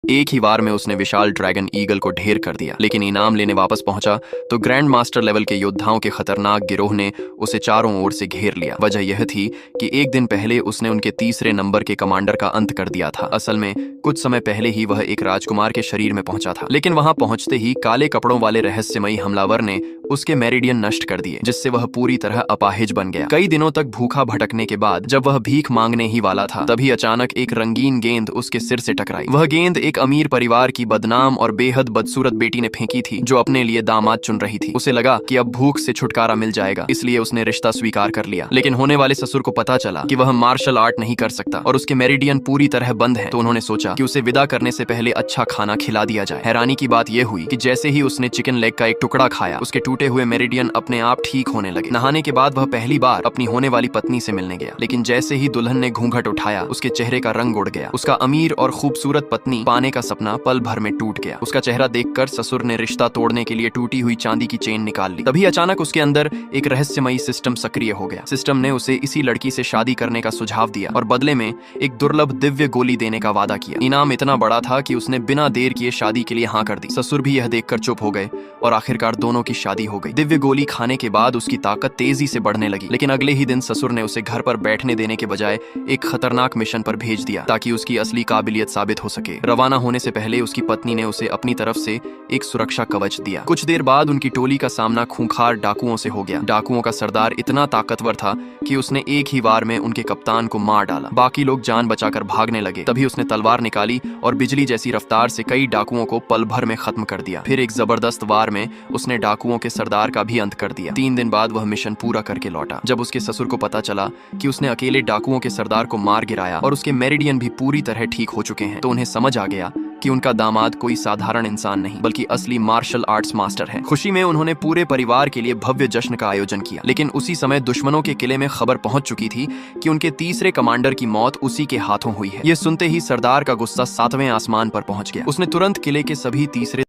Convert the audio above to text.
एक ही बार में उसने विशाल ड्रैगन ईगल को ढेर कर दिया, लेकिन इनाम लेने वापस पहुंचा तो ग्रैंड मास्टर लेवल के योद्धाओं के खतरनाक गिरोह ने उसे चारों ओर से घेर लिया। वजह यह थी कि एक दिन पहले उसने उनके तीसरे नंबर के कमांडर का अंत कर दिया था। असल में कुछ समय पहले ही वह एक राजकुमार के शरीर में पहुंचा था, लेकिन वहां पहुंचते ही काले कपड़ों वाले रहस्यमयी हमलावर ने उसके मेरिडियन नष्ट कर दिए, जिससे वह पूरी तरह अपाहिज बन गया। कई दिनों तक भूखा भटकने के बाद जब वह भीख मांगने ही वाला था, तभी अचानक एक रंगीन गेंद उसके सिर से टकराई। वह गेंद एक अमीर परिवार की बदनाम और बेहद बदसूरत बेटी ने फेंकी थी, जो अपने लिए दामाद चुन रही थी। उसे लगा कि अब भूख से छुटकारा मिल जाएगा, इसलिए उसने रिश्ता स्वीकार कर लिया। लेकिन होने वाले ससुर को पता चला कि वह मार्शल आर्ट नहीं कर सकता और उसके मेरिडियन पूरी तरह बंद है, तो उन्होंने सोचा कि उसे विदा करने से पहले अच्छा खाना खिला दिया जाए। हैरानी की बात यह हुई कि जैसे ही उसने चिकन लेग का एक टुकड़ा खाया, उसके टूटे हुए मेरिडियन अपने आप ठीक होने लगे। नहाने के बाद वह पहली बार अपनी होने वाली पत्नी से मिलने गया, लेकिन जैसे ही दुल्हन ने घूंघट उठाया, उसके चेहरे का रंग उड़ गया। उसका अमीर और खूबसूरत पत्नी पाने का सपना पल भर में टूट गया। उसका चेहरा देखकर ससुर ने रिश्ता तोड़ने के लिए टूटी हुई चांदी की चेन निकाल ली। तभी अचानक उसके अंदर एक रहस्यमयी सिस्टम सक्रिय हो गया। सिस्टम ने उसे इसी लड़की से शादी करने का सुझाव दिया और बदले में एक दुर्लभ दिव्य गोली देने का वादा किया। इनाम इतना बड़ा था कि उसने बिना देर किए शादी के लिए हाँ कर दी। ससुर भी यह देखकर चुप हो गए और आखिरकार दोनों की शादी हो गई। दिव्य गोली खाने के बाद उसकी ताकत तेजी से बढ़ने लगी, लेकिन अगले ही दिन ससुर ने उसे घर पर बैठने देने के बजाय एक खतरनाक मिशन पर भेज दिया, ताकि उसकी असली काबिलियत साबित हो सके। रवाना होने से पहले उसकी पत्नी ने उसे अपनी तरफ से एक सुरक्षा कवच दिया। कुछ देर बाद उनकी टोली का सामना खूंखार डाकुओं से हो गया। डाकुओं का सरदार इतना ताकतवर था कि उसने एक ही वार में उनके कप्तान को मार डाला। बाकी लोग जान बचाकर भागने लगे। तभी उसने तलवार निकाली और बिजली जैसी रफ्तार से कई डाकुओं को पल भर में खत्म कर दिया। फिर एक जबरदस्त वार में उसने डाकुओं के सरदार का भी अंत कर दिया। 3 दिन बाद वह मिशन पूरा करके लौटा। जब उसके ससुर को पता चला कि उसने अकेले डाकुओं के सरदार को मार गिराया और उसके मेरिडियन भी पूरी तरह ठीक हो चुके हैं, तो उन्हें समझ आ गया कि उनका दामाद कोई साधारण इंसान नहीं, बल्कि असली मार्शल आर्ट्स मास्टर है। खुशी में उन्होंने पूरे परिवार के लिए भव्य जश्न का आयोजन किया, लेकिन उसी समय दुश्मनों के किले में खबर पहुंच चुकी थी कि उनके तीसरे कमांडर की मौत उसी के हाथों हुई है। यह सुनते ही सरदार का गुस्सा 7वें आसमान पर पहुंच गया। उसने तुरंत किले के सभी तीसरे